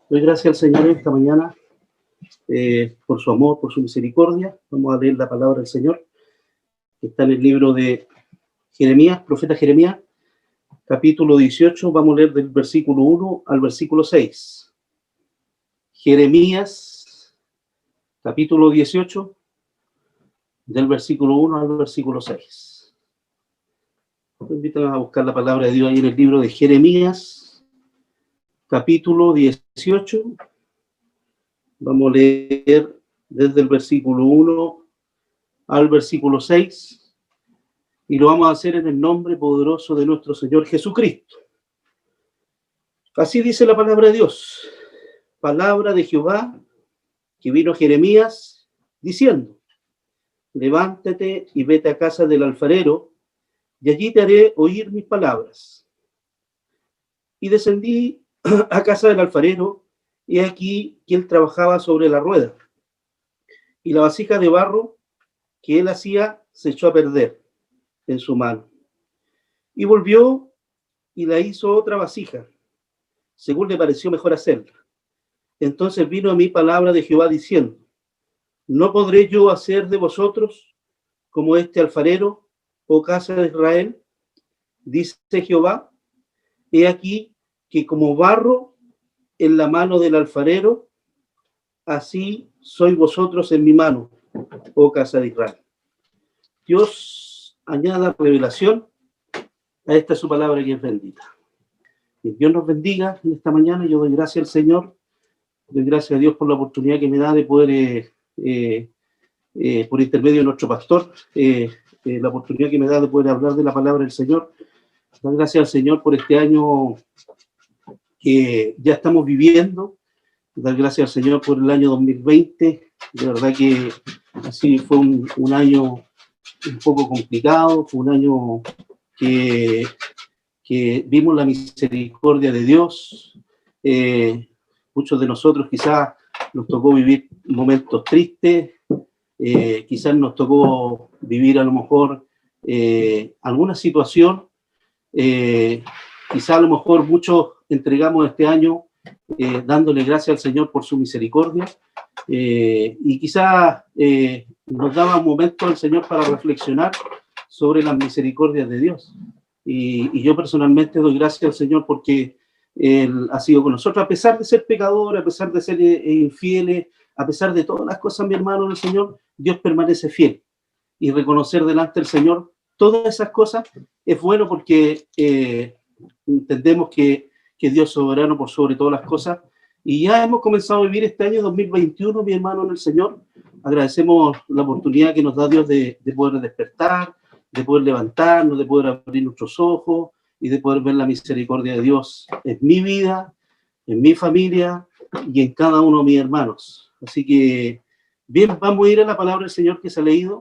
Doy gracias al Señor esta mañana por su amor, por su misericordia. Vamos a leer la palabra del Señor, que está en el libro de Jeremías, profeta Jeremías, capítulo 18. Vamos a leer del versículo 1 al versículo 6. Jeremías, capítulo 18, del versículo 1 al versículo 6. Te invito a buscar la palabra de Dios ahí en el libro de Jeremías, capítulo 18. Vamos a leer desde el versículo 1 al versículo 6 y lo vamos a hacer en el nombre poderoso de nuestro Señor Jesucristo. Así dice la palabra de Dios. Palabra de Jehová que vino a Jeremías diciendo: levántate y vete a casa del alfarero, y allí te haré oír mis palabras. Y descendí a casa del alfarero, y aquí que él trabajaba sobre la rueda, y la vasija de barro que él hacía se echó a perder en su mano. Y volvió y la hizo otra vasija, según le pareció mejor hacerla. Entonces vino a mí palabra de Jehová diciendo: ¿no podré yo hacer de vosotros como este alfarero, oh casa de Israel? Dice Jehová: he aquí que como barro en la mano del alfarero, así sois vosotros en mi mano, oh casa de Israel. Dios añada revelación a esta su palabra que es bendita. Que Dios nos bendiga en esta mañana. Yo doy gracias al Señor, doy gracias a Dios por la oportunidad que me da de poder, por intermedio de nuestro pastor, la oportunidad que me da de poder hablar de la palabra del Señor. Doy gracias al Señor por este año que ya estamos viviendo. Dar gracias al Señor por el año 2020. De verdad que así fue un año un poco complicado, fue un año que vimos la misericordia de Dios. Muchos de nosotros quizás nos tocó vivir momentos tristes, quizás nos tocó vivir a lo mejor alguna situación, quizás a lo mejor muchos entregamos este año dándole gracias al Señor por su misericordia, y quizás nos daba un momento al Señor para reflexionar sobre las misericordias de Dios. Y yo personalmente doy gracias al Señor porque Él ha sido con nosotros, a pesar de ser pecadores, a pesar de ser infieles, a pesar de todas las cosas, mi hermano, del Señor, Dios permanece fiel. Y reconocer delante del Señor todas esas cosas es bueno porque entendemos que Dios es soberano por sobre todas las cosas. Y ya hemos comenzado a vivir este año 2021, mi hermano, en el Señor. Agradecemos la oportunidad que nos da Dios de poder despertar, de poder levantarnos, de poder abrir nuestros ojos y de poder ver la misericordia de Dios en mi vida, en mi familia y en cada uno de mis hermanos. Así que, bien, vamos a ir a la palabra del Señor que se ha leído.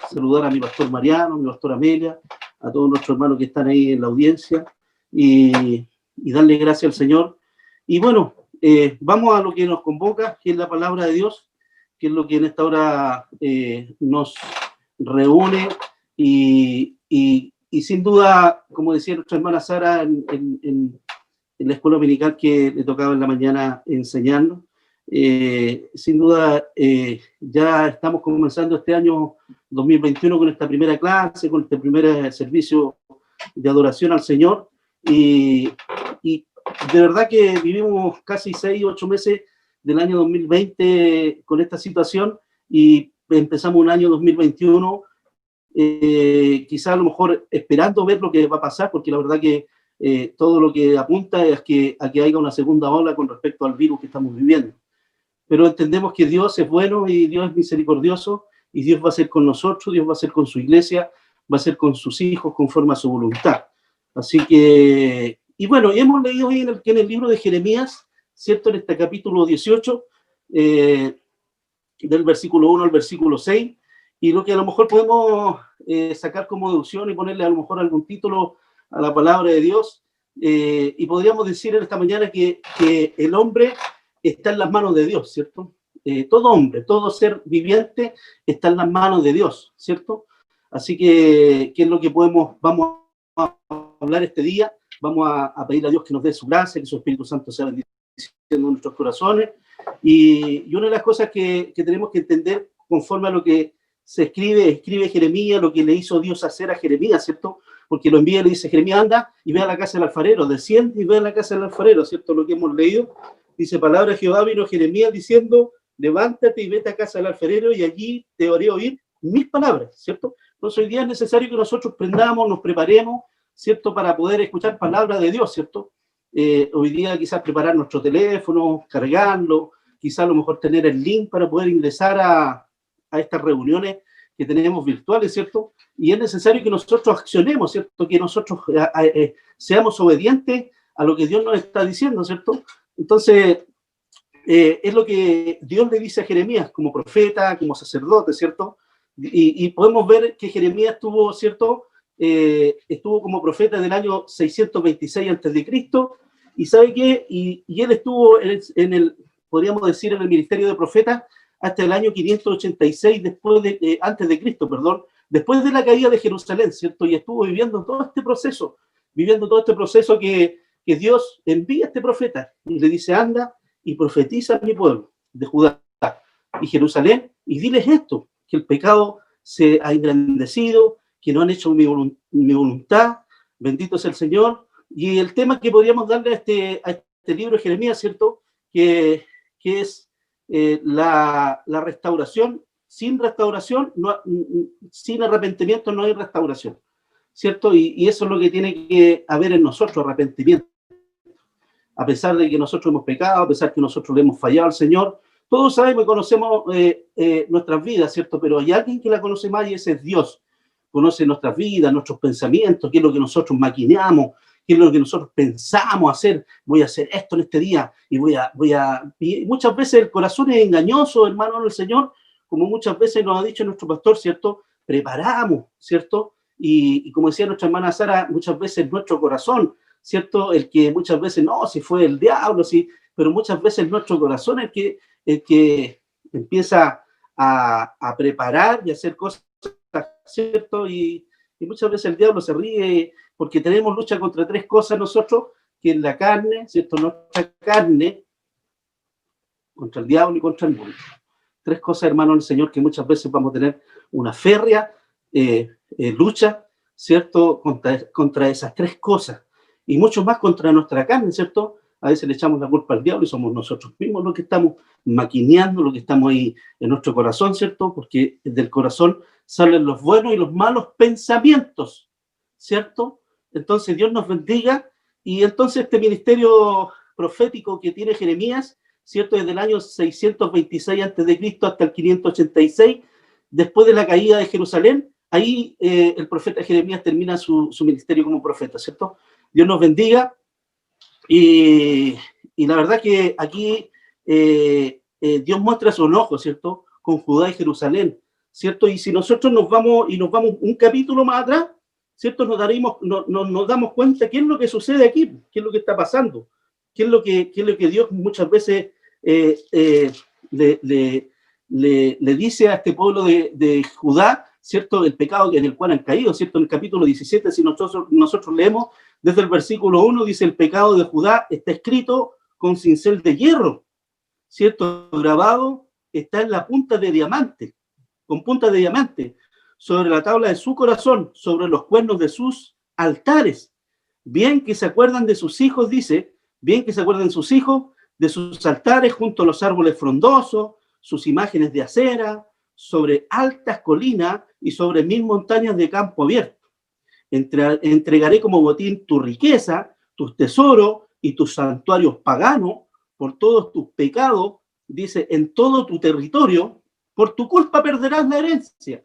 Saludar a mi pastor Mariano, a mi pastor Amelia, a todos nuestros hermanos que están ahí en la audiencia y darle gracias al Señor. Y bueno, vamos a lo que nos convoca, que es la palabra de Dios, que es lo que en esta hora nos reúne y sin duda, como decía nuestra hermana Sara en la escuela dominical que le tocaba en la mañana enseñarnos, sin duda ya estamos comenzando este año 2021 con esta primera clase, con este primer servicio de adoración al Señor, y de verdad que vivimos casi 6 o 8 meses del año 2020 con esta situación y empezamos un año 2021 quizás a lo mejor esperando ver lo que va a pasar, porque la verdad que todo lo que apunta es a que haya una segunda ola con respecto al virus que estamos viviendo. Pero entendemos que Dios es bueno y Dios es misericordioso y Dios va a ser con nosotros, Dios va a ser con su iglesia, va a ser con sus hijos conforme a su voluntad. Así que, y bueno, hemos leído hoy en el libro de Jeremías, ¿cierto? En este capítulo 18, del versículo 1 al versículo 6, y lo que a lo mejor podemos sacar como deducción y ponerle a lo mejor algún título a la palabra de Dios, y podríamos decir en esta mañana que el hombre está en las manos de Dios, ¿cierto? Todo hombre, todo ser viviente está en las manos de Dios, ¿cierto? Así que, ¿qué es lo que vamos a hablar este día? Vamos a pedirle a Dios que nos dé su gracia, que su Espíritu Santo sea bendito en nuestros corazones. Y una de las cosas que tenemos que entender conforme a lo que se escribe Jeremías, lo que le hizo Dios hacer a Jeremías, ¿cierto? Porque lo envía y le dice, Jeremías, anda y ve a la casa del alfarero, desciende y ve a la casa del alfarero, ¿cierto? Lo que hemos leído, dice, palabra de Jehová vino Jeremías diciendo, levántate y vete a casa del alfarero y allí te haré oír mis palabras, ¿cierto? Entonces hoy día es necesario que nosotros prendamos, nos preparemos, ¿cierto? Para poder escuchar palabras de Dios, ¿cierto? Hoy día quizás preparar nuestro teléfono, cargarlo, quizás a lo mejor tener el link para poder ingresar a estas reuniones que tenemos virtuales, ¿cierto? Y es necesario que nosotros accionemos, ¿cierto? Que nosotros seamos obedientes a lo que Dios nos está diciendo, ¿cierto? Entonces, es lo que Dios le dice a Jeremías como profeta, como sacerdote, ¿cierto? Y podemos ver que Jeremías estuvo, ¿cierto? Estuvo como profeta del año 626 a.C. y ¿sabe qué? Y él estuvo podríamos decir, en el ministerio de profeta hasta el año 586 antes de Cristo, perdón, después de la caída de Jerusalén, ¿cierto? Y estuvo viviendo todo este proceso que Dios envía a este profeta y le dice, anda y profetiza a mi pueblo de Judá y Jerusalén y diles esto, que el pecado se ha engrandecido, que no han hecho mi voluntad, bendito es el Señor. Y el tema que podríamos darle a este libro de Jeremías, ¿cierto? Que es la restauración. Sin restauración, sin arrepentimiento no hay restauración, ¿cierto? Y eso es lo que tiene que haber en nosotros, arrepentimiento. A pesar de que nosotros hemos pecado, a pesar de que nosotros le hemos fallado al Señor, todos sabemos y conocemos nuestras vidas, ¿cierto? Pero hay alguien que la conoce más y ese es Dios. Conoce nuestras vidas, nuestros pensamientos, qué es lo que nosotros maquineamos, qué es lo que nosotros pensamos hacer. Voy a hacer esto en este día y muchas veces el corazón es engañoso, hermano del Señor, como muchas veces nos ha dicho nuestro pastor, ¿cierto? Preparamos, ¿cierto? Y como decía nuestra hermana Sara, muchas veces nuestro corazón, ¿cierto? El que muchas veces, no, si fue el diablo, sí, pero muchas veces nuestro corazón es el que empieza a preparar y a hacer cosas, ¿cierto? Y muchas veces el diablo se ríe porque tenemos lucha contra tres cosas nosotros, que es la carne, ¿cierto? Nuestra carne, contra el diablo y contra el mundo. Tres cosas, hermano del Señor, que muchas veces vamos a tener una férrea lucha, ¿cierto? Contra esas tres cosas. Y mucho más contra nuestra carne, ¿cierto? A veces le echamos la culpa al diablo y somos nosotros mismos los que estamos maquineando, lo que estamos ahí en nuestro corazón, ¿cierto? Porque del corazón salen los buenos y los malos pensamientos, ¿cierto? Entonces Dios nos bendiga y entonces este ministerio profético que tiene Jeremías, ¿cierto? Desde el año 626 a.C. hasta el 586, después de la caída de Jerusalén, ahí el profeta Jeremías termina su ministerio como profeta, ¿cierto? Dios nos bendiga. Y la verdad que aquí Dios muestra su enojo, ¿cierto? Con Judá y Jerusalén, ¿cierto? Y si nosotros nos vamos un capítulo más atrás, ¿cierto? Nos damos cuenta qué es lo que sucede aquí, qué es lo que está pasando, qué es lo que Dios muchas veces le dice a este pueblo de Judá, ¿cierto? El pecado en el cual han caído, ¿cierto? En el capítulo 17, si nosotros leemos desde el versículo 1, dice, el pecado de Judá está escrito con cincel de hierro, ¿cierto? Grabado está en la punta de diamante, con punta de diamante, sobre la tabla de su corazón, sobre los cuernos de sus altares. Bien que se acuerdan de sus hijos, dice, bien que se acuerdan sus hijos, de sus altares junto a los árboles frondosos, sus imágenes de acera, sobre altas colinas y sobre 1000 montañas de campo abierto. Entregaré como botín tu riqueza, tus tesoros y tus santuarios paganos por todos tus pecados, dice, en todo tu territorio, por tu culpa perderás la herencia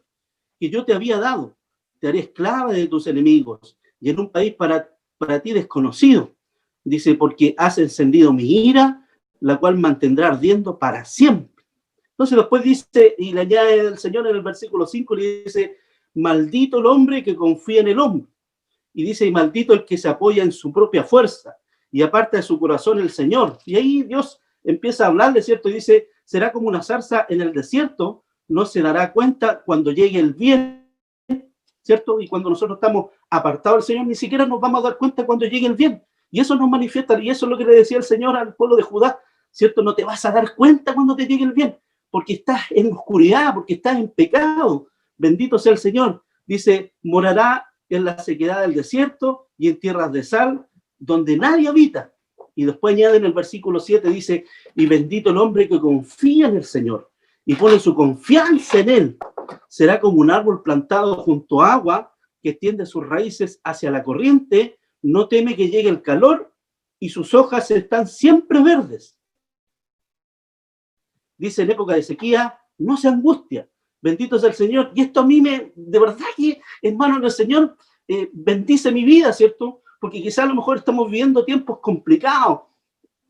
que yo te había dado. Te haré esclava de tus enemigos y en un país para ti desconocido. Dice, porque has encendido mi ira, la cual mantendrá ardiendo para siempre. Entonces después dice, y le añade el Señor en el versículo 5, le dice, maldito el hombre que confía en el hombre. Y dice, y maldito el que se apoya en su propia fuerza y aparta de su corazón el Señor. Y ahí Dios empieza a hablarle, ¿cierto? Y dice, será como una zarza en el desierto, no se dará cuenta cuando llegue el bien, ¿cierto? Y cuando nosotros estamos apartados del Señor, ni siquiera nos vamos a dar cuenta cuando llegue el bien. Y eso nos manifiesta, y eso es lo que le decía el Señor al pueblo de Judá. ¿cierto? No te vas a dar cuenta cuando te llegue el bien, porque estás en oscuridad, porque estás en pecado. Bendito sea el Señor. Dice, morará en la sequedad del desierto y en tierras de sal, donde nadie habita. Y después añade en el versículo 7, dice, y bendito el hombre que confía en el Señor y pone su confianza en Él. Será como un árbol plantado junto a agua que extiende sus raíces hacia la corriente, no teme que llegue el calor y sus hojas están siempre verdes. Dice, en época de sequía, no se angustia. Bendito sea el Señor. Y esto a mí de verdad que, hermano del Señor, bendice mi vida, ¿cierto? Porque quizás a lo mejor estamos viviendo tiempos complicados.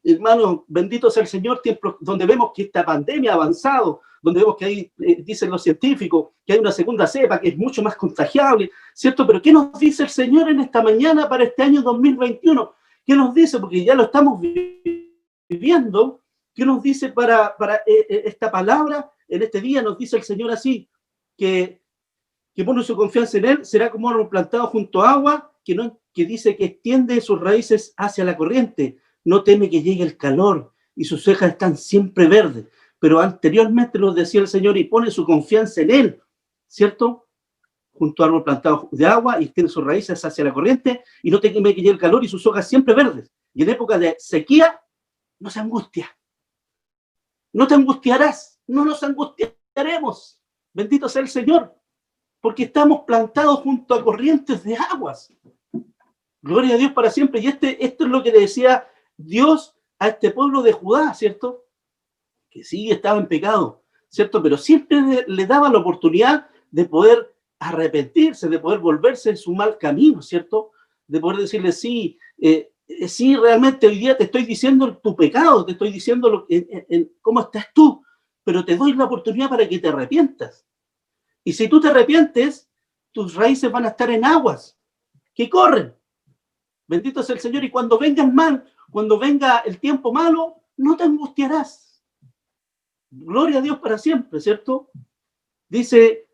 Hermano, bendito sea el Señor, tiempos donde vemos que esta pandemia ha avanzado, donde vemos que hay, dicen los científicos, que hay una segunda cepa que es mucho más contagiable, ¿cierto? Pero ¿qué nos dice el Señor en esta mañana para este año 2021? ¿Qué nos dice? Porque ya lo estamos viviendo. ¿Qué nos dice para esta palabra? En este día nos dice el Señor así, que pone su confianza en Él, será como árbol plantado junto a agua, que dice que extiende sus raíces hacia la corriente, no teme que llegue el calor, y sus cejas están siempre verdes. Pero anteriormente nos decía el Señor, y pone su confianza en Él, ¿cierto? Junto a árbol plantado de agua, y extiende sus raíces hacia la corriente, y no teme que llegue el calor, y sus hojas siempre verdes. Y en época de sequía, no se angustia. No te angustiarás, no nos angustiaremos. Bendito sea el Señor, porque estamos plantados junto a corrientes de aguas. Gloria a Dios para siempre. Y esto es lo que le decía Dios a este pueblo de Judá, ¿cierto? Que sí estaba en pecado, ¿cierto? Pero siempre le daba la oportunidad de poder arrepentirse, de poder volverse en su mal camino, ¿cierto? De poder decirle, sí, sí, realmente hoy día te estoy diciendo tu pecado, te estoy diciendo cómo estás tú, pero te doy la oportunidad para que te arrepientas. Y si tú te arrepientes, tus raíces van a estar en aguas que corren. Bendito sea el Señor. Y cuando venga el mal, cuando venga el tiempo malo, no te angustiarás. Gloria a Dios para siempre, ¿cierto? Dice,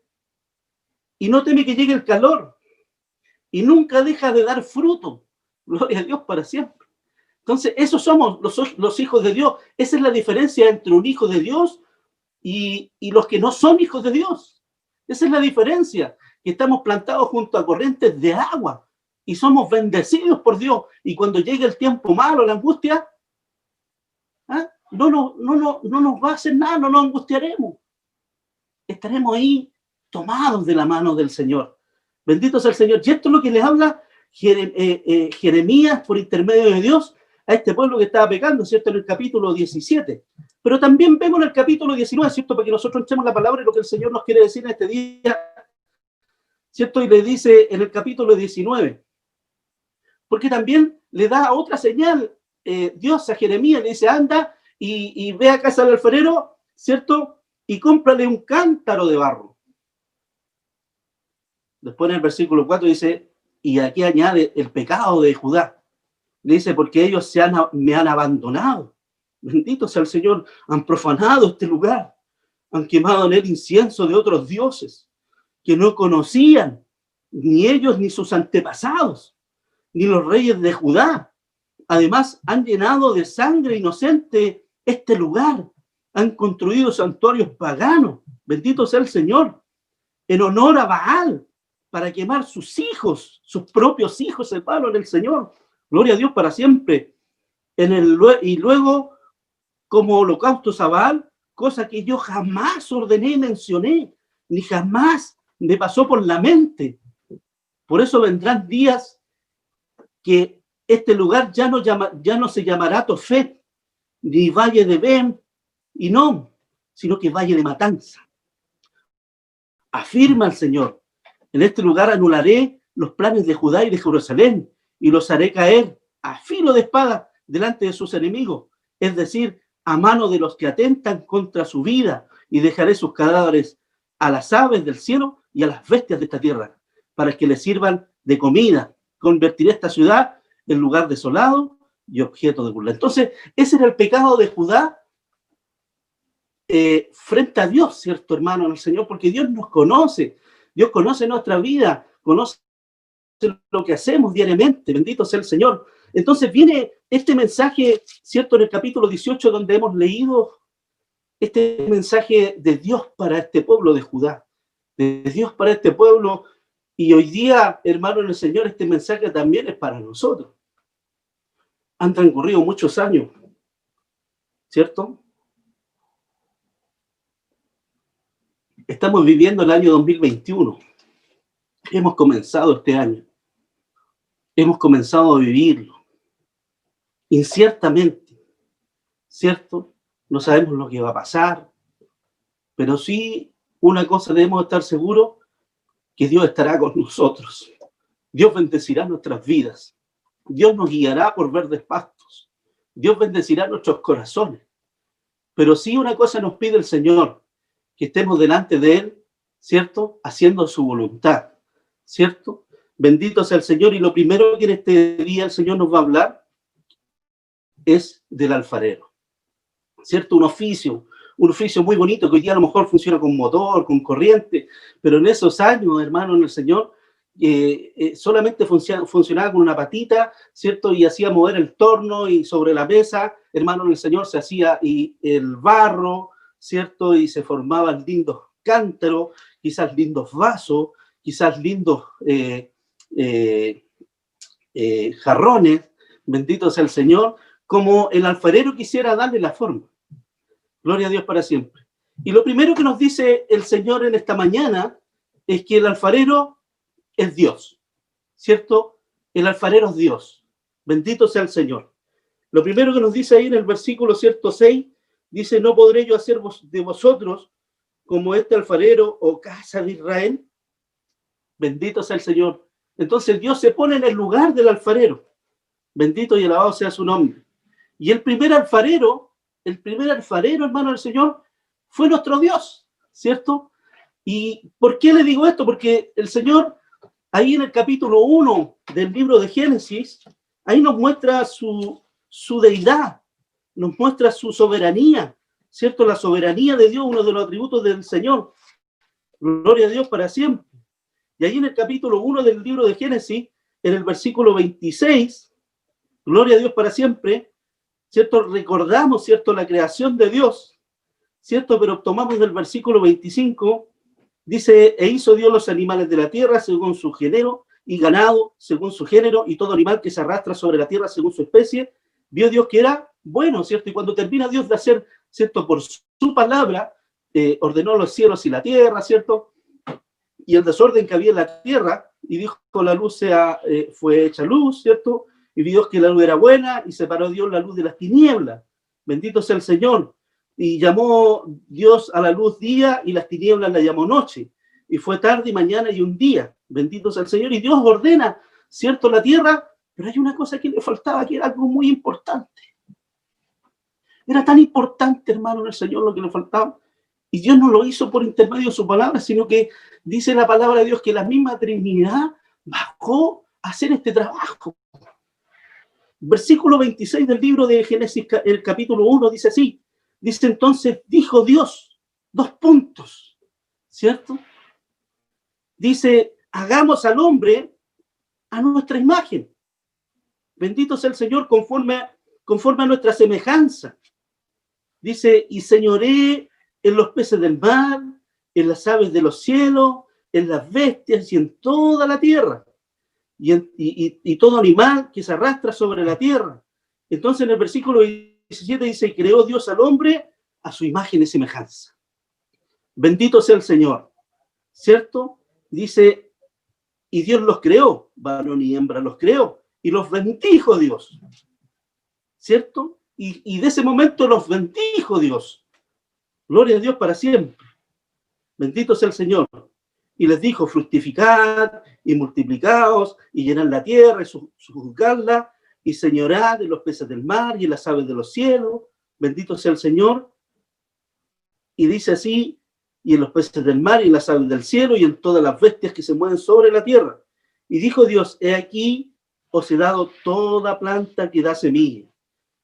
y no teme que llegue el calor, y nunca deja de dar fruto. Gloria a Dios para siempre. Entonces, esos somos los hijos de Dios. Esa es la diferencia entre un hijo de Dios y los que no son hijos de Dios. Esa es la diferencia, que estamos plantados junto a corrientes de agua y somos bendecidos por Dios. Y cuando llegue el tiempo malo, la angustia, no nos va a hacer nada, no nos angustiaremos. Estaremos ahí tomados de la mano del Señor. Bendito sea el Señor. Y esto es lo que les habla Jeremías por intermedio de Dios a este pueblo que estaba pecando, ¿cierto? En el capítulo 17. Pero también vemos en el capítulo 19, ¿cierto? Para que nosotros echemos la palabra y lo que el Señor nos quiere decir en este día, ¿cierto? Y le dice en el capítulo 19, porque también le da otra señal Dios a Jeremías, le dice, anda y ve a casa del alfarero, ¿cierto? Y cómprale un cántaro de barro. Después en el versículo 4 dice, y aquí añade el pecado de Judá. Le dice, porque ellos me han abandonado. Bendito sea el Señor, han profanado este lugar, han quemado en él incienso de otros dioses que no conocían ni ellos ni sus antepasados, ni los reyes de Judá. Además, han llenado de sangre inocente este lugar, han construido santuarios paganos, bendito sea el Señor, en honor a Baal, para quemar sus hijos, sus propios hijos, hermano, en el Señor. Gloria a Dios para siempre. Y luego, como holocaustos a Baal, cosa que yo jamás ordené y mencioné, ni jamás me pasó por la mente. Por eso vendrán días que este lugar ya no se llamará Tofet, ni Valle de Ben, y no, sino que Valle de Matanza. Afirma el Señor, en este lugar anularé los planes de Judá y de Jerusalén, y los haré caer a filo de espada delante de sus enemigos, es decir, a mano de los que atentan contra su vida, y dejaré sus cadáveres a las aves del cielo y a las bestias de esta tierra, para que les sirvan de comida. Convertiré esta ciudad en lugar desolado y objeto de burla. Entonces, ese era el pecado de Judá frente a Dios, ¿cierto, hermano? El Señor, porque Dios nos conoce, Dios conoce nuestra vida, conoce lo que hacemos diariamente, bendito sea el Señor. Entonces viene este mensaje, ¿cierto? En el capítulo 18, donde hemos leído este mensaje de Dios para este pueblo de Judá, de Dios para este pueblo, y hoy día, hermano en el Señor, este mensaje también es para nosotros. Han transcurrido muchos años, ¿cierto? Estamos viviendo el año 2021. Hemos comenzado este año. Hemos comenzado a vivirlo. Inciertamente, ¿cierto? No sabemos lo que va a pasar, pero sí una cosa debemos estar seguros, que Dios estará con nosotros. Dios bendecirá nuestras vidas. Dios nos guiará por verdes pastos. Dios bendecirá nuestros corazones. Pero sí una cosa nos pide el Señor, que estemos delante de Él, ¿cierto? Haciendo su voluntad, ¿cierto? Bendito sea el Señor. Y lo primero que en este día el Señor nos va a hablar es del alfarero, ¿cierto? Un oficio muy bonito que hoy día a lo mejor funciona con motor, con corriente, pero en esos años, hermano, en el Señor, solamente funcionaba con una patita, ¿cierto? Y hacía mover el torno, y sobre la mesa, hermano, en el Señor, se hacía y el barro, ¿cierto? Y se formaban lindos cántaros, quizás lindos vasos, quizás lindos jarrones, bendito sea el Señor, como el alfarero quisiera darle la forma. Gloria a Dios para siempre. Y lo primero que nos dice el Señor en esta mañana es que el alfarero es Dios, ¿cierto? El alfarero es Dios. Bendito sea el Señor. Lo primero que nos dice ahí en el versículo 6, dice: ¿no podré yo hacer de vosotros como este alfarero, oh casa de Israel? Bendito sea el Señor. Entonces Dios se pone en el lugar del alfarero. Bendito y alabado sea su nombre. Y el primer alfarero, hermano del Señor, fue nuestro Dios, ¿cierto? ¿Y por qué le digo esto? Porque el Señor, ahí en el capítulo 1 del libro de Génesis, ahí nos muestra su deidad, nos muestra su soberanía, ¿cierto? La soberanía de Dios, uno de los atributos del Señor. Gloria a Dios para siempre. Y ahí en el capítulo 1 del libro de Génesis, en el versículo 26, gloria a Dios para siempre, ¿cierto? Recordamos, ¿cierto?, la creación de Dios, ¿cierto? Pero tomamos del versículo 25, dice: e hizo Dios los animales de la tierra según su género, y ganado según su género, y todo animal que se arrastra sobre la tierra según su especie. Vio Dios que era bueno, ¿cierto? Y cuando termina Dios de hacer, ¿cierto?, por su palabra, ordenó los cielos y la tierra, ¿cierto? Y el desorden que había en la tierra, y dijo: la luz fue hecha luz, ¿cierto? Y vio Dios que la luz era buena, y separó Dios la luz de las tinieblas. Bendito sea el Señor. Y llamó Dios a la luz día, y las tinieblas la llamó noche. Y fue tarde y mañana y un día. Bendito sea el Señor. Y Dios ordena, ¿cierto?, la tierra, pero hay una cosa que le faltaba, que era algo muy importante. Era tan importante, hermano, en el Señor, lo que le faltaba. Y Dios no lo hizo por intermedio de su palabra, sino que dice la palabra de Dios que la misma Trinidad bajó a hacer este trabajo. Versículo 26 del libro de Génesis, el capítulo 1, dice así. Dice: entonces dijo Dios, ¿cierto? Dice: hagamos al hombre a nuestra imagen. Bendito sea el Señor, conforme a nuestra semejanza. Dice: y señoré en los peces del mar, en las aves de los cielos, en las bestias y en toda la tierra. Y todo animal que se arrastra sobre la tierra. Entonces en el versículo 17 dice: y creó Dios al hombre a su imagen y semejanza. Bendito sea el Señor, ¿cierto? Dice: y Dios los creó, varón y hembra los creó, y los bendijo Dios, ¿cierto? Y de ese momento los bendijo Dios. Gloria a Dios para siempre. Bendito sea el Señor. Y les dijo: fructificad y multiplicaos y llenad la tierra y sojuzgadla, y señorad de los peces del mar y en las aves de los cielos. Bendito sea el Señor. Y dice así: y en los peces del mar y en las aves del cielo y en todas las bestias que se mueven sobre la tierra. Y dijo Dios: he aquí os he dado toda planta que da semilla,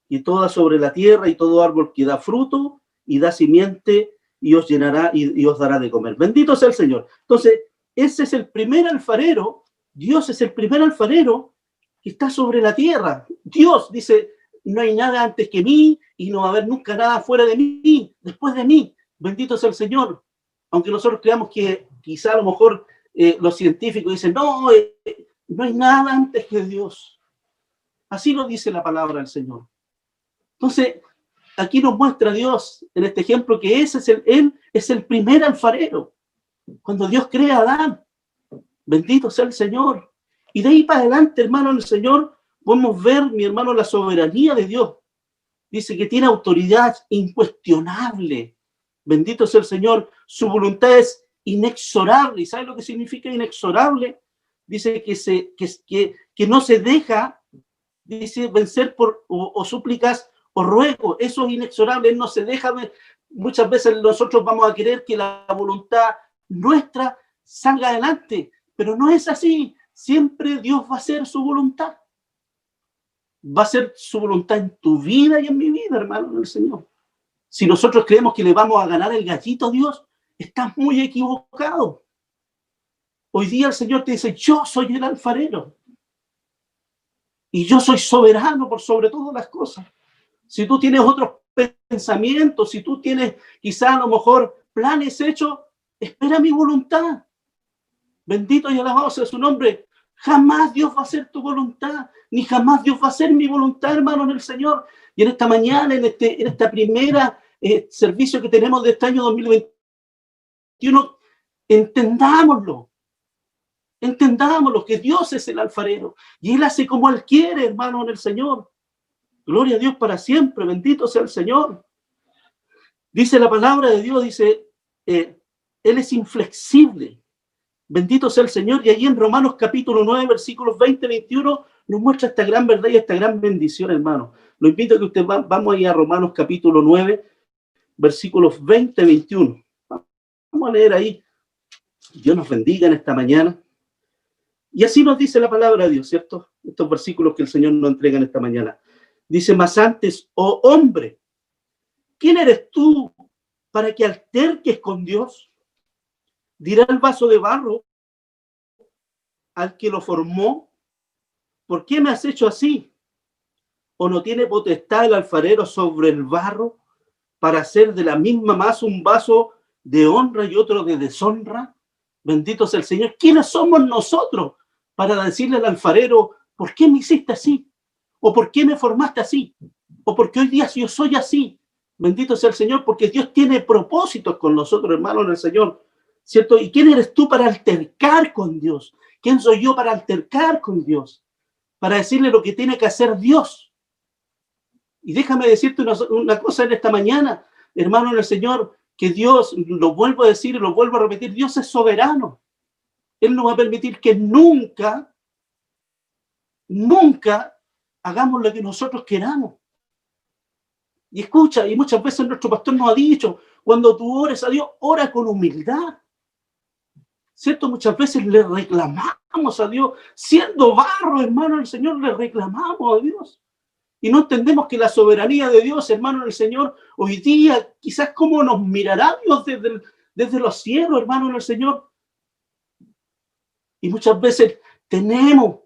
y toda sobre la tierra, y todo árbol que da fruto y da simiente, y os llenará y os dará de comer. Bendito sea el Señor. Entonces, ese es el primer alfarero, Dios es el primer alfarero que está sobre la tierra. Dios dice, no hay nada antes que mí y no va a haber nunca nada fuera de mí, después de mí. Bendito sea el Señor. Aunque nosotros creamos que quizá a lo mejor los científicos dicen, no, no hay nada antes que Dios. Así lo dice la palabra del Señor. Entonces, aquí nos muestra Dios en este ejemplo que Él es el primer alfarero. Cuando Dios crea a Adán, bendito sea el Señor. Y de ahí para adelante, hermano, en el Señor, podemos ver, mi hermano, la soberanía de Dios. Dice que tiene autoridad incuestionable. Bendito sea el Señor. Su voluntad es inexorable. ¿Y sabe lo que significa inexorable? Dice que no se deja, dice, vencer por o súplicas o ruegos. Eso es inexorable. Él no se deja. Muchas veces nosotros vamos a querer que la voluntad nuestra salga adelante, pero no es así. Siempre Dios va a hacer su voluntad. Va a ser su voluntad en tu vida y en mi vida, hermano, en el Señor. Si nosotros creemos que le vamos a ganar el gallito a Dios, estás muy equivocado. Hoy día el Señor te dice, yo soy el alfarero. Y yo soy soberano por sobre todas las cosas. Si tú tienes otros pensamientos, si tú tienes quizá a lo mejor planes hechos, espera mi voluntad. Bendito y alabado sea su nombre. Jamás Dios va a hacer tu voluntad, ni jamás Dios va a hacer mi voluntad, hermano, en el Señor. Y en esta mañana, en esta primera servicio que tenemos de este año 2021, entendámoslo, que Dios es el alfarero y Él hace como Él quiere, hermano, en el Señor. Gloria a Dios para siempre, bendito sea el Señor. Dice la palabra de Dios, dice, Él es inflexible. Bendito sea el Señor. Y allí en Romanos capítulo 9, versículos 20-21, nos muestra esta gran verdad y esta gran bendición, hermano. Lo invito a que usted vamos a ir a Romanos capítulo 9, versículos 20-21. Vamos a leer ahí. Dios nos bendiga en esta mañana. Y así nos dice la palabra de Dios, ¿cierto? Estos versículos que el Señor nos entrega en esta mañana. Dice, mas antes, oh hombre, ¿quién eres tú para que alterques con Dios? Dirá el vaso de barro al que lo formó, ¿por qué me has hecho así? ¿O no tiene potestad el alfarero sobre el barro para hacer de la misma masa un vaso de honra y otro de deshonra? Bendito sea el Señor. ¿Quiénes somos nosotros para decirle al alfarero, ¿por qué me hiciste así? ¿O por qué me formaste así? ¿O por qué hoy día yo soy así? Bendito sea el Señor, porque Dios tiene propósitos con nosotros, hermanos, en el Señor. ¿Cierto? ¿Y quién eres tú para altercar con Dios? ¿Quién soy yo para altercar con Dios? Para decirle lo que tiene que hacer Dios. Y déjame decirte una cosa en esta mañana, hermano en el Señor, que Dios, lo vuelvo a decir y lo vuelvo a repetir, Dios es soberano. Él no va a permitir que nunca hagamos lo que nosotros queramos. Y escucha, y muchas veces nuestro pastor nos ha dicho, cuando tú ores a Dios, ora con humildad. ¿Cierto? Muchas veces le reclamamos a Dios, siendo barro, hermano, el Señor, le reclamamos a Dios. Y no entendemos que la soberanía de Dios, hermano, el Señor, hoy día, quizás cómo nos mirará Dios desde los cielos, hermano, en el Señor. Y muchas veces tenemos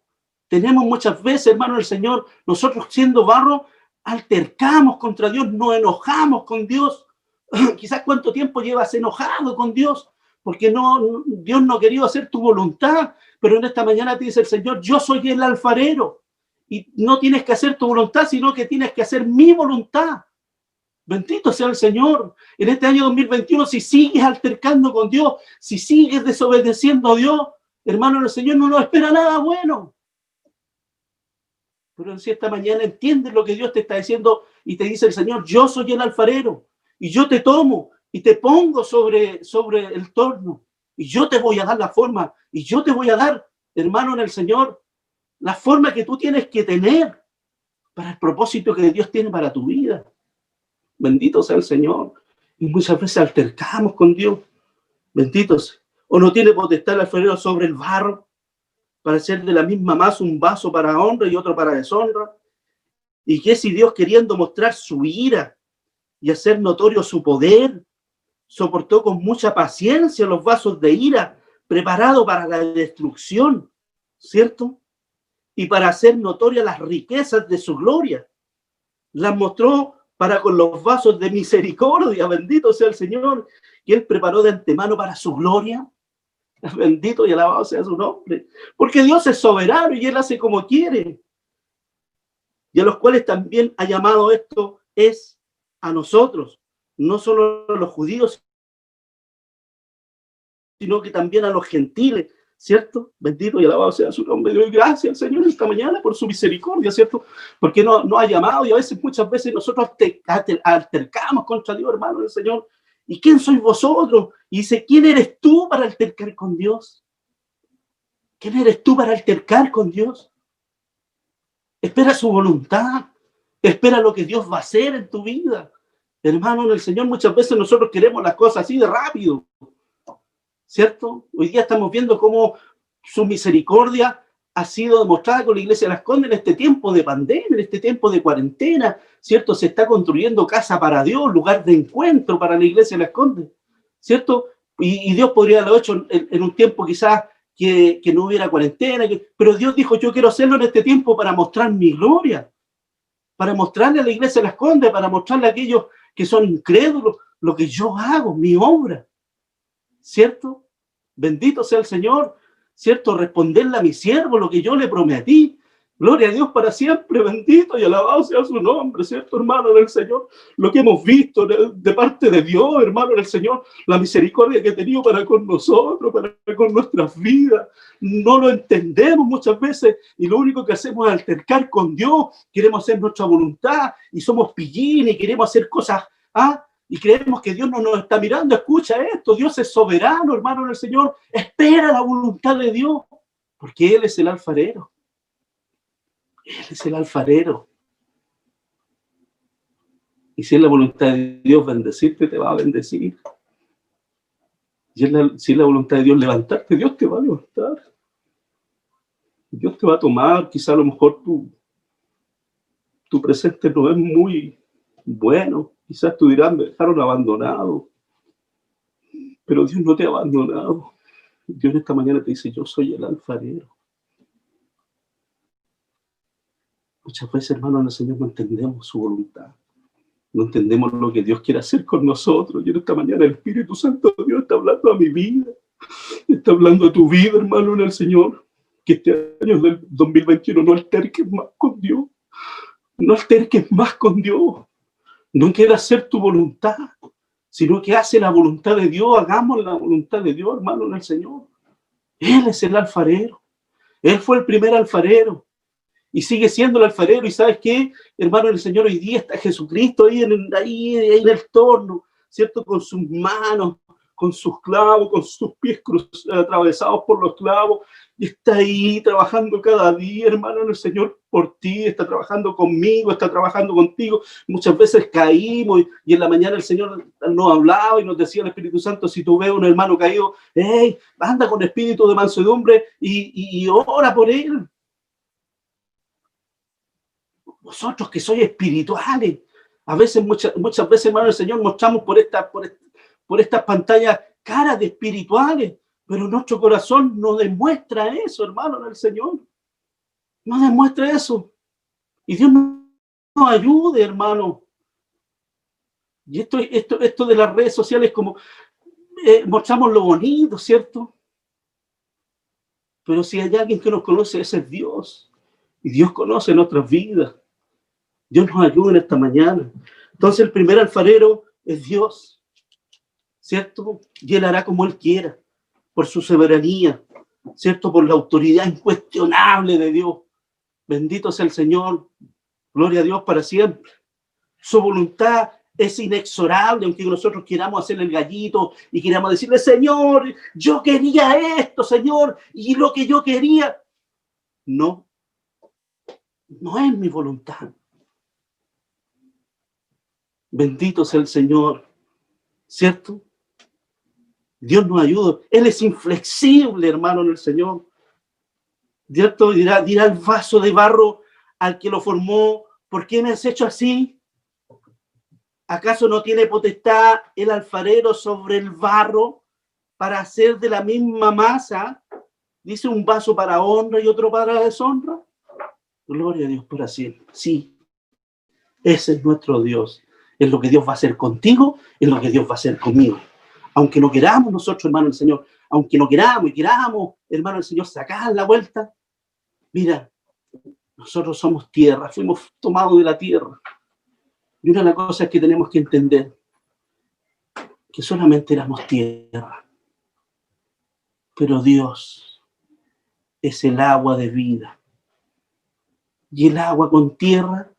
muchas veces, hermano, el Señor, nosotros siendo barro, altercamos contra Dios, nos enojamos con Dios. Quizás cuánto tiempo llevas enojado con Dios, porque Dios no ha querido hacer tu voluntad, pero en esta mañana te dice el Señor, yo soy el alfarero, y no tienes que hacer tu voluntad, sino que tienes que hacer mi voluntad. Bendito sea el Señor. En este año 2021, si sigues altercando con Dios, si sigues desobedeciendo a Dios, hermano, el Señor no nos espera nada bueno. Pero si esta mañana entiendes lo que Dios te está diciendo y te dice el Señor, yo soy el alfarero, y yo te tomo, y te pongo sobre el torno, y yo te voy a dar la forma, y yo te voy a dar, hermano, en el Señor, la forma que tú tienes que tener para el propósito que Dios tiene para tu vida. Bendito sea el Señor. Y muchas veces altercamos con Dios. Bendito sea. O no tiene potestad el alfarero sobre el barro para hacer de la misma masa un vaso para honra y otro para deshonra. Y que si Dios, queriendo mostrar su ira y hacer notorio su poder, soportó con mucha paciencia los vasos de ira preparados para la destrucción, ¿cierto? Y para hacer notorias las riquezas de su gloria. Las mostró para con los vasos de misericordia, bendito sea el Señor, que Él preparó de antemano para su gloria. Bendito y alabado sea su nombre. Porque Dios es soberano y Él hace como quiere. Y a los cuales también ha llamado esto es a nosotros, no solo a los judíos, sino que también a los gentiles, ¿cierto? Bendito y alabado sea su nombre. Doy gracias al Señor esta mañana por su misericordia, ¿cierto? Porque no ha llamado y a veces, muchas veces nosotros altercamos contra Dios, hermano del Señor. ¿Y quién sois vosotros? Y dice, ¿quién eres tú para altercar con Dios? ¿Quién eres tú para altercar con Dios? Espera su voluntad. Espera lo que Dios va a hacer en tu vida. Hermano del Señor, muchas veces nosotros queremos las cosas así de rápido, ¿cierto? Hoy día estamos viendo cómo su misericordia ha sido demostrada con la Iglesia de Las Condes en este tiempo de pandemia, en este tiempo de cuarentena, ¿cierto? Se está construyendo casa para Dios, lugar de encuentro para la Iglesia de Las Condes, ¿cierto? Y Dios podría haberlo hecho en un tiempo quizás que no hubiera cuarentena, pero Dios dijo, yo quiero hacerlo en este tiempo para mostrar mi gloria, para mostrarle a la Iglesia de Las Condes, para mostrarle a aquellos que son incrédulos lo que yo hago, mi obra, ¿cierto? Bendito sea el Señor, ¿cierto? Responderle a mi siervo lo que yo le prometí. Gloria a Dios para siempre, bendito y alabado sea su nombre, ¿cierto, hermano del Señor? Lo que hemos visto de parte de Dios, hermano del Señor, la misericordia que ha tenido para con nosotros, para con nuestras vidas. No lo entendemos muchas veces y lo único que hacemos es altercar con Dios. Queremos hacer nuestra voluntad y somos pillines y queremos hacer cosas, y creemos que Dios no nos está mirando. Escucha esto, Dios es soberano, hermano del Señor. Espera la voluntad de Dios, porque Él es el alfarero. Él es el alfarero. Y si es la voluntad de Dios bendecirte, te va a bendecir. Y si es la voluntad de Dios levantarte, Dios te va a levantar. Dios te va a tomar. Quizá a lo mejor tu presente no es muy bueno. Quizás tú dirás, me dejaron abandonado. Pero Dios no te ha abandonado. Dios esta mañana te dice, yo soy el alfarero. Muchas veces, hermanos, el Señor no entendemos su voluntad. No entendemos lo que Dios quiere hacer con nosotros. Y en esta mañana el Espíritu Santo de Dios está hablando a mi vida. Está hablando a tu vida, hermano, en el Señor. Que este año del 2021 no alterques más con Dios. No alterques más con Dios. No quieras hacer tu voluntad, sino que hace la voluntad de Dios. Hagamos la voluntad de Dios, hermano, en el Señor. Él es el alfarero. Él fue el primer alfarero. Y sigue siendo el alfarero. ¿Y sabes qué, hermano del Señor? Hoy día está Jesucristo ahí en el torno, ¿cierto? Con sus manos, con sus clavos, con sus pies atravesados por los clavos. Y está ahí trabajando cada día, hermano del Señor, por ti. Está trabajando conmigo, está trabajando contigo. Muchas veces caímos y en la mañana el Señor nos hablaba y nos decía el Espíritu Santo, si tú ves a un hermano caído, hey, anda con espíritu de mansedumbre y ora por él. Vosotros que sois espirituales, a veces, muchas veces, hermano del Señor, mostramos por estas pantallas caras de espirituales, pero nuestro corazón no demuestra eso, hermano del Señor. No demuestra eso. Y Dios nos ayude, hermano. Y esto de las redes sociales, como mostramos lo bonito, ¿cierto? Pero si hay alguien que nos conoce, ese es Dios. Y Dios conoce nuestras vidas. Dios nos ayude en esta mañana. Entonces el primer alfarero es Dios, ¿cierto? Y Él hará como Él quiera, por su soberanía, ¿cierto? Por la autoridad incuestionable de Dios. Bendito sea el Señor. Gloria a Dios para siempre. Su voluntad es inexorable, aunque nosotros queramos hacerle el gallito y queramos decirle, Señor, yo quería esto, Señor, y lo que yo quería. No es mi voluntad. Bendito sea el Señor, ¿cierto? Dios nos ayuda. Él es inflexible, hermano, en el Señor. ¿Cierto? Dirá el vaso de barro al que lo formó, ¿por qué me has hecho así? ¿Acaso no tiene potestad el alfarero sobre el barro para hacer de la misma masa Dice un vaso para honra y otro para deshonra. Gloria a Dios por siempre. Sí, ese es nuestro Dios. Es lo que Dios va a hacer contigo, es lo que Dios va a hacer conmigo. Aunque no queramos nosotros, hermano del Señor, aunque no queramos y queramos, hermano del Señor, sacar la vuelta, mira, nosotros somos tierra, fuimos tomados de la tierra. Y una de las cosas que tenemos que entender, que solamente éramos tierra. Pero Dios es el agua de vida. Y el agua con tierra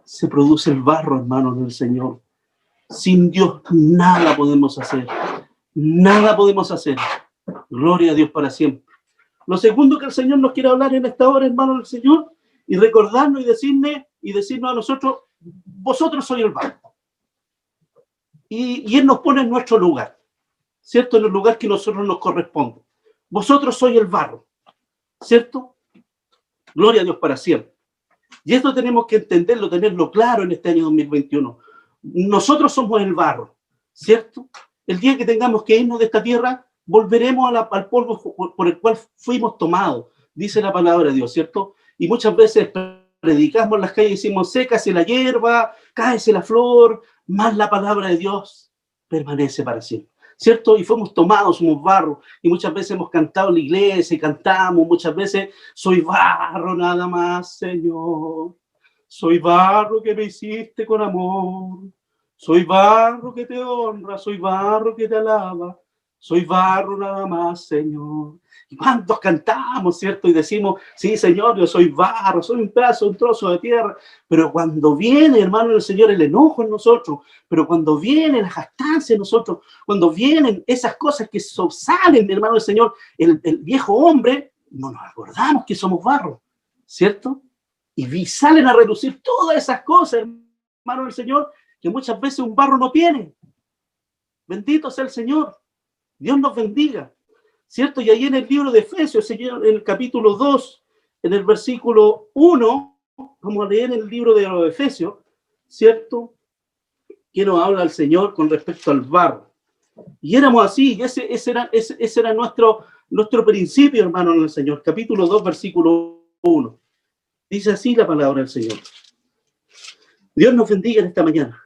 se produce el barro, hermanos del Señor. Sin Dios nada podemos hacer. Nada podemos hacer. Gloria a Dios para siempre. Lo segundo que el Señor nos quiere hablar en esta hora, hermanos del Señor, y recordarnos y decirnos a nosotros, vosotros sois el barro. Y Él nos pone en nuestro lugar, ¿cierto? En el lugar que a nosotros nos corresponde. Vosotros sois el barro, ¿cierto? Gloria a Dios para siempre. Y esto tenemos que entenderlo, tenerlo claro en este año 2021. Nosotros somos el barro, ¿cierto? El día que tengamos que irnos de esta tierra, volveremos al polvo por el cual fuimos tomados, dice la palabra de Dios, ¿cierto? Y muchas veces predicamos en las calles y decimos, sécase la hierba, cáese la flor, más la palabra de Dios permanece para siempre, ¿cierto? Y fuimos tomados, somos barro, y muchas veces hemos cantado en la iglesia y cantamos, muchas veces, soy barro nada más, Señor, soy barro que me hiciste con amor, soy barro que te honra, soy barro que te alaba, soy barro nada más, Señor. ¿Y cuántos cantamos, cierto? Y decimos, sí, Señor, yo soy barro, soy un pedazo, un trozo de tierra. Pero cuando viene, hermano del Señor, el enojo en nosotros, pero cuando viene la jactancia en nosotros, cuando vienen esas cosas que salen, hermano del Señor, el viejo hombre, no nos acordamos que somos barro, ¿cierto? Y salen a relucir todas esas cosas, hermano del Señor, que muchas veces un barro no tiene. Bendito sea el Señor. Dios nos bendiga, ¿cierto? Y ahí en el libro de Efesios, Señor, en el capítulo 2, en el versículo 1, vamos a leer el libro de los Efesios, ¿cierto? Que nos habla el Señor con respecto al barro. Y éramos así, y ese era nuestro principio, hermano, en el Señor. Capítulo 2, versículo 1. Dice así la palabra del Señor. Dios nos bendiga en esta mañana.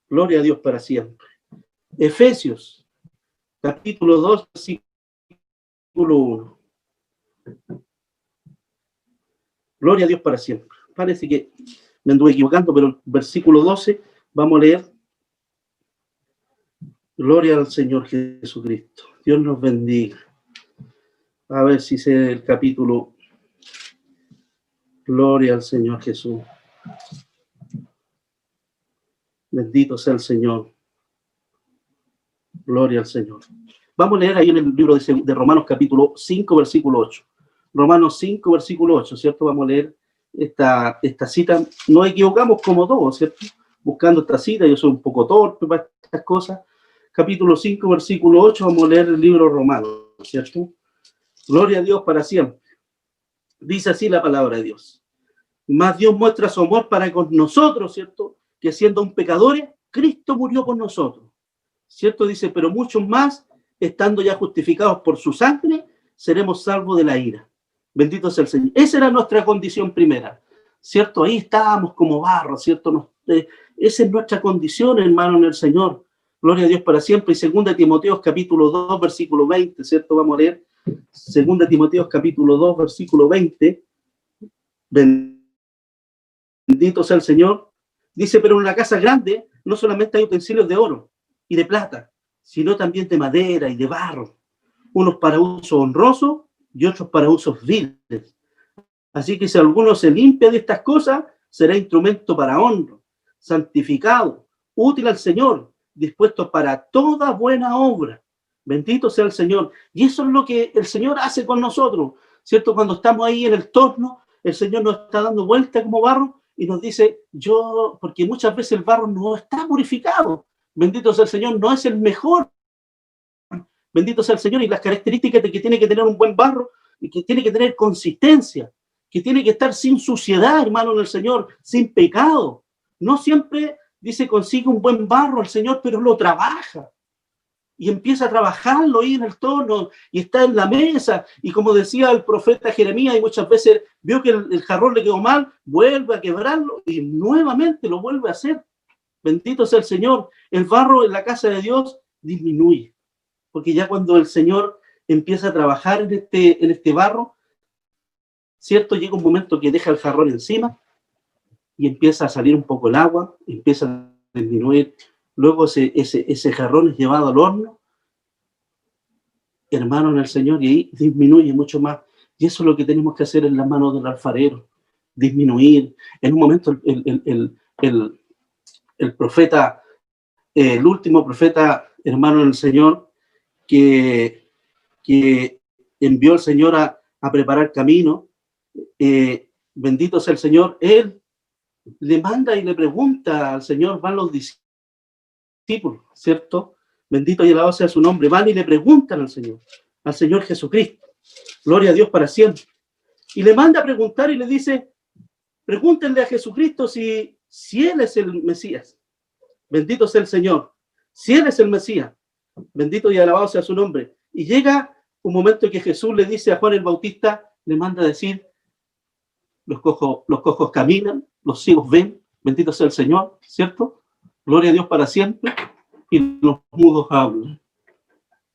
Gloria a Dios para siempre. Efesios, capítulo 2, versículo 1. Gloria a Dios para siempre. Parece que me anduve equivocando, pero el versículo 12, vamos a leer. Gloria al Señor Jesucristo. Dios nos bendiga. A ver si sé el capítulo. Gloria al Señor Jesús. Bendito sea el Señor. Gloria al Señor. Vamos a leer ahí en el libro de Romanos capítulo 5, versículo 8. Romanos 5, versículo 8, ¿cierto? Vamos a leer esta cita. Nos equivocamos como todos, ¿cierto? Buscando esta cita, yo soy un poco torpe para estas cosas. Capítulo 5, versículo 8, vamos a leer el libro Romanos, ¿cierto? Gloria a Dios para siempre. Dice así la palabra de Dios. Mas Dios muestra su amor para con nosotros, ¿cierto? Que siendo un pecadores, Cristo murió por nosotros. ¿Cierto? Dice, pero muchos más, estando ya justificados por su sangre, seremos salvos de la ira. Bendito sea el Señor. Esa era nuestra condición primera, ¿cierto? Ahí estábamos como barro, ¿cierto? Esa es nuestra condición, hermano, en el Señor. Gloria a Dios para siempre. Y 2 Timoteo capítulo 2, versículo 20, ¿cierto? Vamos a leer 2 Timoteo capítulo 2, versículo 20. Bendito sea el Señor. Dice, pero en una casa grande no solamente hay utensilios de oro y de plata, sino también de madera y de barro, unos para uso honroso y otros para usos viles. Así que si alguno se limpia de estas cosas, será instrumento para honra, santificado, útil al Señor, dispuesto para toda buena obra. Bendito sea el Señor. Y eso es lo que el Señor hace con nosotros, ¿cierto? Cuando estamos ahí en el torno, el Señor nos está dando vuelta como barro y nos dice, porque muchas veces el barro no está purificado. Bendito sea el Señor, no es el mejor. Bendito sea el Señor, y las características de que tiene que tener un buen barro, y que tiene que tener consistencia, que tiene que estar sin suciedad, hermano, en el Señor, sin pecado. No siempre, dice, consigue un buen barro el Señor, pero lo trabaja. y empieza a trabajarlo ahí en el torno, y está en la mesa, y como decía el profeta Jeremías, y muchas veces vio que el jarrón le quedó mal, vuelve a quebrarlo, y nuevamente lo vuelve a hacer. Bendito sea el Señor. El barro en la casa de Dios disminuye, porque ya cuando el Señor empieza a trabajar en este barro, ¿cierto? Llega un momento que deja el jarrón encima, y empieza a salir un poco el agua, empieza a disminuir. Luego ese jarrón es llevado al horno, hermano en el Señor, y ahí disminuye mucho más. Y eso es lo que tenemos que hacer en las manos del alfarero, disminuir. En un momento el profeta, el último profeta, hermano en el Señor, que envió el Señor a preparar camino, bendito sea el Señor, él le manda y le pregunta al Señor, van los discípulos, ¿cierto? Bendito y alabado sea su nombre. Van y le preguntan al Señor Jesucristo. Gloria a Dios para siempre. Y le manda a preguntar y le dice, pregúntenle a Jesucristo si Él es el Mesías. Bendito sea el Señor. Si Él es el Mesías. Bendito y alabado sea su nombre. Y llega un momento en que Jesús le dice a Juan el Bautista, le manda a decir, los cojos caminan, los ciegos ven. Bendito sea el Señor, ¿cierto? Gloria a Dios para siempre. Y los mudos hablan.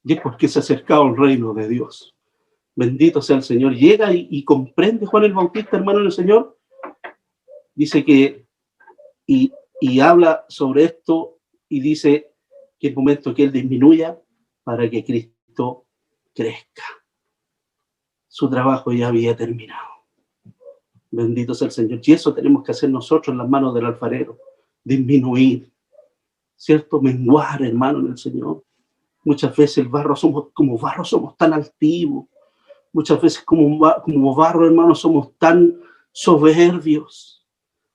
Y es porque se ha acercado el reino de Dios. Bendito sea el Señor. Llega y comprende Juan el Bautista, hermano del Señor. Dice que, y habla sobre esto, y dice que es momento que Él disminuya para que Cristo crezca. Su trabajo ya había terminado. Bendito sea el Señor. Y eso tenemos que hacer nosotros en las manos del alfarero. Disminuir. ¿Cierto? Menguar, hermano, en el Señor. Muchas veces como barro somos tan altivos. Muchas veces como barro, hermano, somos tan soberbios.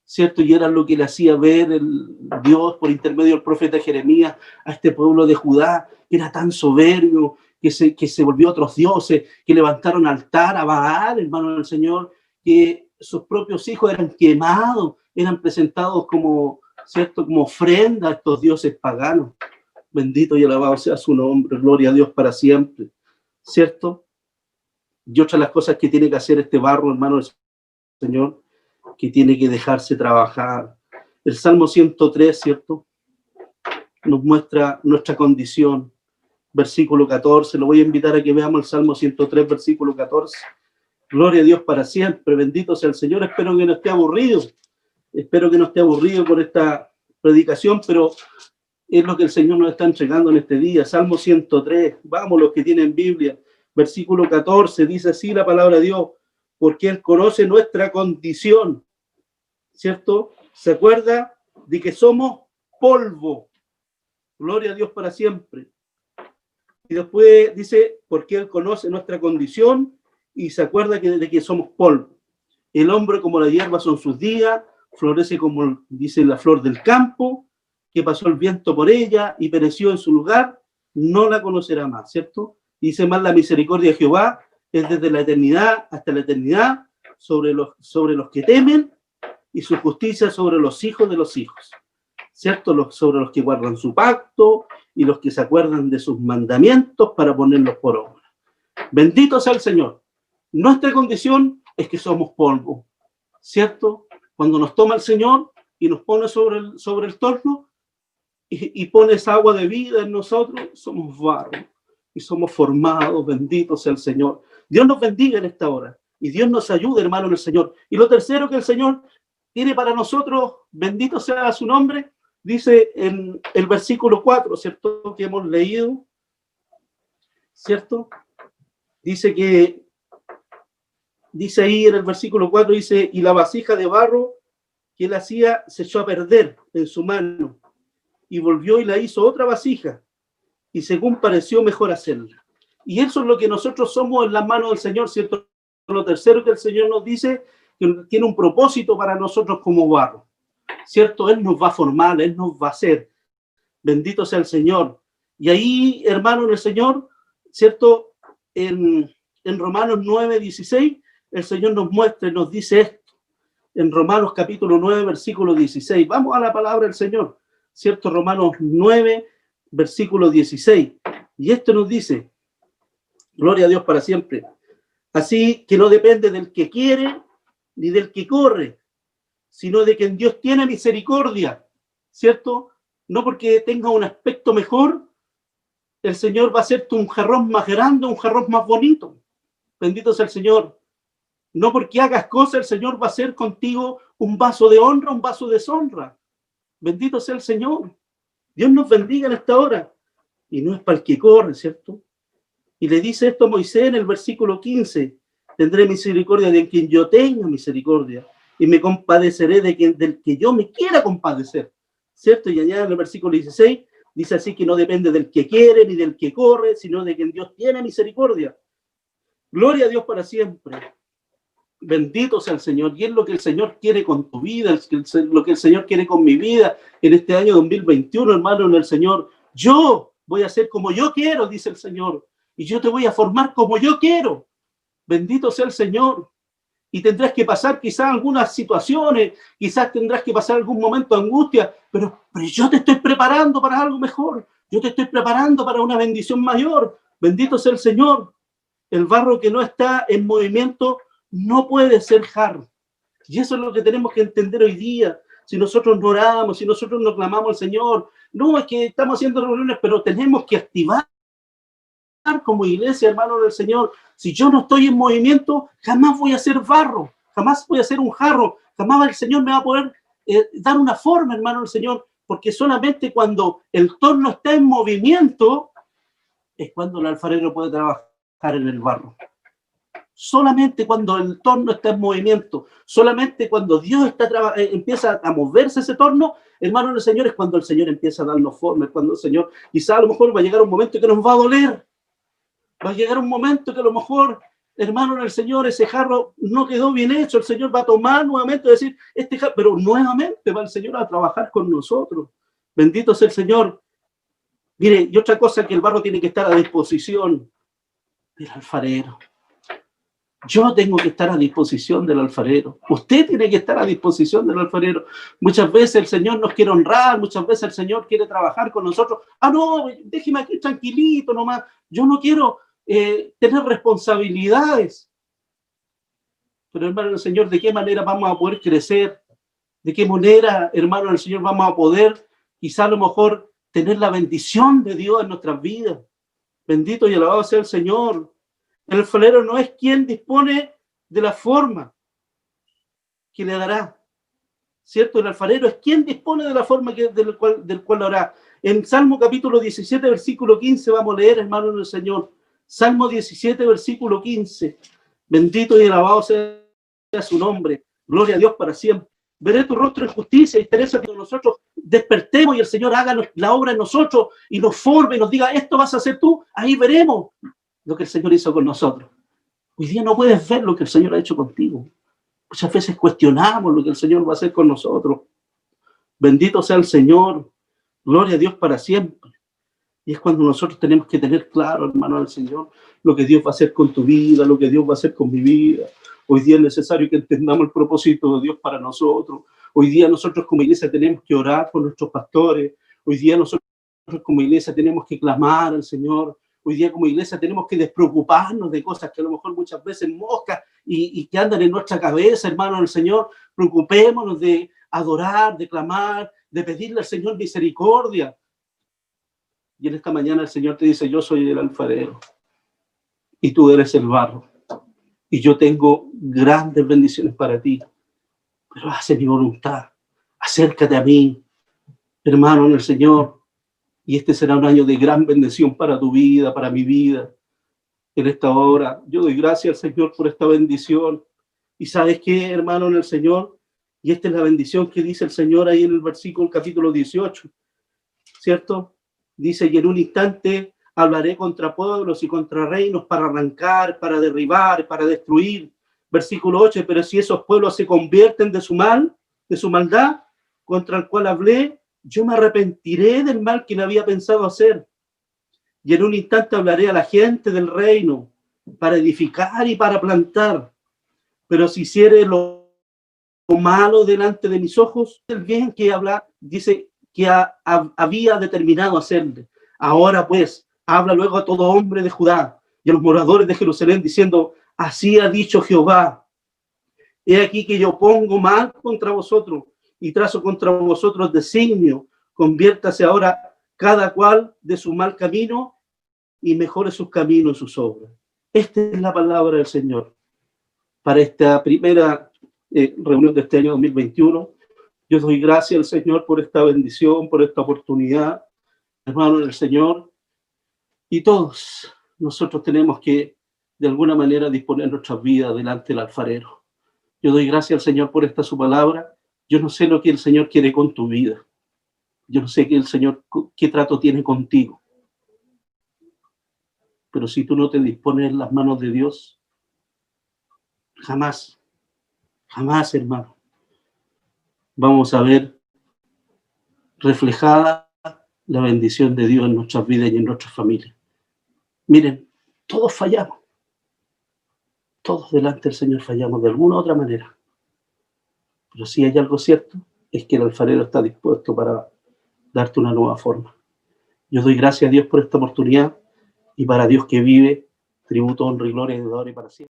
¿Cierto? Y era lo que le hacía ver el Dios por intermedio del profeta Jeremías a este pueblo de Judá, que era tan soberbio, que se volvió a otros dioses, que levantaron altar a Baal, hermano del Señor, que sus propios hijos eran quemados, eran presentados como, ¿cierto?, como ofrenda a estos dioses paganos. Bendito y alabado sea su nombre, gloria a Dios para siempre, ¿cierto? Y otra de las cosas que tiene que hacer este barro, hermano del Señor, que tiene que dejarse trabajar. El Salmo 103, ¿cierto?, nos muestra nuestra condición. Versículo 14, lo voy a invitar a que veamos el Salmo 103, versículo 14. Gloria a Dios para siempre, bendito sea el Señor. Espero que no esté aburrido con esta predicación, pero es lo que el Señor nos está entregando en este día. Salmo 103, vamos los que tienen Biblia. Versículo 14, dice así la palabra de Dios, porque Él conoce nuestra condición, ¿cierto? Se acuerda de que somos polvo. Gloria a Dios para siempre. Y después dice, porque Él conoce nuestra condición y se acuerda de que somos polvo. El hombre como la hierba son sus días, florece como dice la flor del campo, que pasó el viento por ella y pereció en su lugar, no la conocerá más, ¿cierto? Dice más, la misericordia de Jehová es desde la eternidad hasta la eternidad sobre los que temen, y su justicia sobre los hijos de los hijos, ¿cierto? Sobre los que guardan su pacto y los que se acuerdan de sus mandamientos para ponerlos por obra. Bendito sea el Señor. Nuestra condición es que somos polvo, ¿cierto? Cuando nos toma el Señor y nos pone sobre el torno y pone esa agua de vida en nosotros, somos barro y somos formados. Bendito sea el Señor. Dios nos bendiga en esta hora y Dios nos ayude, hermano, en el Señor. Y lo tercero que el Señor tiene para nosotros, bendito sea su nombre, dice en el versículo 4, ¿cierto?, que hemos leído, ¿cierto? Dice ahí en el versículo 4, dice, y la vasija de barro que él hacía se echó a perder en su mano, y volvió y la hizo otra vasija, y según pareció mejor hacerla. Y eso es lo que nosotros somos en las manos del Señor, ¿cierto? Lo tercero que el Señor nos dice, que tiene un propósito para nosotros como barro, ¿cierto? Él nos va a formar, Él nos va a hacer. Bendito sea el Señor. Y ahí, hermano, en el Señor, ¿cierto? En Romanos 9:16, el Señor nos muestra y nos dice esto. En Romanos capítulo 9, versículo 16. Vamos a la palabra del Señor, ¿cierto? Romanos 9, versículo 16. Y esto nos dice, gloria a Dios para siempre, así que no depende del que quiere ni del que corre, sino de quien Dios tiene misericordia, ¿cierto? No porque tenga un aspecto mejor, el Señor va a hacerte un jarrón más grande, un jarrón más bonito. Bendito sea el Señor. No porque hagas cosas, el Señor va a hacer contigo un vaso de honra, un vaso de deshonra. Bendito sea el Señor. Dios nos bendiga en esta hora. Y no es para el que corre, ¿cierto? Y le dice esto a Moisés en el versículo 15. Tendré misericordia de quien yo tenga misericordia. Y me compadeceré del que yo me quiera compadecer. ¿Cierto? Y añade en el versículo 16. Dice así que no depende del que quiere ni del que corre, sino de quien Dios tiene misericordia. Gloria a Dios para siempre. Bendito sea el Señor. Y es lo que el Señor quiere con tu vida, es lo que el Señor quiere con mi vida en este año 2021, hermano, en el Señor. Yo voy a ser como yo quiero, dice el Señor. Y yo te voy a formar como yo quiero. Bendito sea el Señor. Y tendrás que pasar quizás algunas situaciones, quizás tendrás que pasar algún momento de angustia, pero yo te estoy preparando para algo mejor. Yo te estoy preparando para una bendición mayor. Bendito sea el Señor. El barro que no está en movimiento no puede ser jarro. Y eso es lo que tenemos que entender hoy día. Si nosotros no oramos, si nosotros no clamamos al Señor, no es que estamos haciendo reuniones, pero tenemos que activar como iglesia, hermano del Señor. Si yo no estoy en movimiento, jamás voy a ser barro, jamás voy a ser un jarro, jamás el Señor me va a poder dar una forma, hermano del Señor, porque solamente cuando el torno está en movimiento es cuando el alfarero puede trabajar en el barro. Solamente cuando el torno está en movimiento, solamente cuando Dios empieza a moverse ese torno, hermano del Señor, es cuando el Señor empieza a darnos forma, es cuando el Señor, quizá a lo mejor va a llegar un momento que nos va a doler, va a llegar un momento que a lo mejor, hermano del Señor, ese jarro no quedó bien hecho, el Señor va a tomar nuevamente y decir, este jarro, pero nuevamente va el Señor a trabajar con nosotros. Bendito sea el Señor. Mire, y otra cosa, que el barro tiene que estar a disposición del alfarero. Yo tengo que estar a disposición del alfarero. Usted tiene que estar a disposición del alfarero. Muchas veces el Señor nos quiere honrar, muchas veces el Señor quiere trabajar con nosotros. Ah, no, déjeme aquí tranquilito nomás. Yo no quiero tener responsabilidades. Pero, hermano del Señor, ¿de qué manera vamos a poder crecer? ¿De qué manera, hermano del Señor, vamos a poder, quizá a lo mejor, tener la bendición de Dios en nuestras vidas? Bendito y alabado sea el Señor. El alfarero no es quien dispone de la forma que le dará, ¿cierto? El alfarero es quien dispone de la forma del cual lo hará. En Salmo capítulo 17, versículo 15, vamos a leer, hermano del Señor. Salmo 17, versículo 15. Bendito y alabado sea su nombre. Gloria a Dios para siempre. Veré tu rostro en justicia y estaré que nosotros despertemos y el Señor haga la obra en nosotros y nos forme y nos diga, esto vas a hacer tú. Ahí veremos lo que el Señor hizo con nosotros. Hoy día no puedes ver lo que el Señor ha hecho contigo. Muchas veces cuestionamos lo que el Señor va a hacer con nosotros. Bendito sea el Señor. Gloria a Dios para siempre. Y es cuando nosotros tenemos que tener claro, hermano del Señor, lo que Dios va a hacer con tu vida, lo que Dios va a hacer con mi vida. Hoy día es necesario que entendamos el propósito de Dios para nosotros. Hoy día nosotros como iglesia tenemos que orar por nuestros pastores. Hoy día nosotros como iglesia tenemos que clamar al Señor. Hoy día como iglesia tenemos que despreocuparnos de cosas que a lo mejor muchas veces moscas y que andan en nuestra cabeza, hermano del Señor. Preocupémonos de adorar, de clamar, de pedirle al Señor misericordia. Y en esta mañana el Señor te dice, yo soy el alfarero y tú eres el barro. Y yo tengo grandes bendiciones para ti. Pero hace mi voluntad. Acércate a mí, hermano en el Señor. Y este será un año de gran bendición para tu vida, para mi vida. En esta hora, yo doy gracias al Señor por esta bendición. Y ¿sabes qué, hermano en el Señor? Y esta es la bendición que dice el Señor ahí en el versículo capítulo 18. ¿Cierto? Dice, y en un instante hablaré contra pueblos y contra reinos para arrancar, para derribar, para destruir. Versículo 8, pero si esos pueblos se convierten de su mal, de su maldad, contra el cual hablé, yo me arrepentiré del mal que no había pensado hacer. Y en un instante hablaré a la gente del reino para edificar y para plantar. Pero si hiciere lo malo delante de mis ojos, el bien que habla, dice que había determinado hacerle. Ahora pues, habla luego a todo hombre de Judá y a los moradores de Jerusalén, diciendo, así ha dicho Jehová, he aquí que yo pongo mal contra vosotros y trazo contra vosotros designio, conviértase ahora cada cual de su mal camino y mejore sus caminos y sus obras. Esta es la palabra del Señor para esta primera reunión de este año 2021. Yo doy gracias al Señor por esta bendición, por esta oportunidad, hermano del Señor, y todos nosotros tenemos que de alguna manera disponer nuestras vidas delante del alfarero. Yo doy gracias al Señor por esta su palabra. Yo no sé lo que el Señor quiere con tu vida. Yo no sé qué el Señor, qué trato tiene contigo. Pero si tú no te dispones en las manos de Dios, jamás, jamás, hermano, vamos a ver reflejada la bendición de Dios en nuestras vidas y en nuestras familias. Miren, todos fallamos. Todos delante del Señor fallamos de alguna u otra manera. Pero si hay algo cierto, es que el alfarero está dispuesto para darte una nueva forma. Yo doy gracias a Dios por esta oportunidad y para Dios que vive, tributo, honra y gloria y para siempre.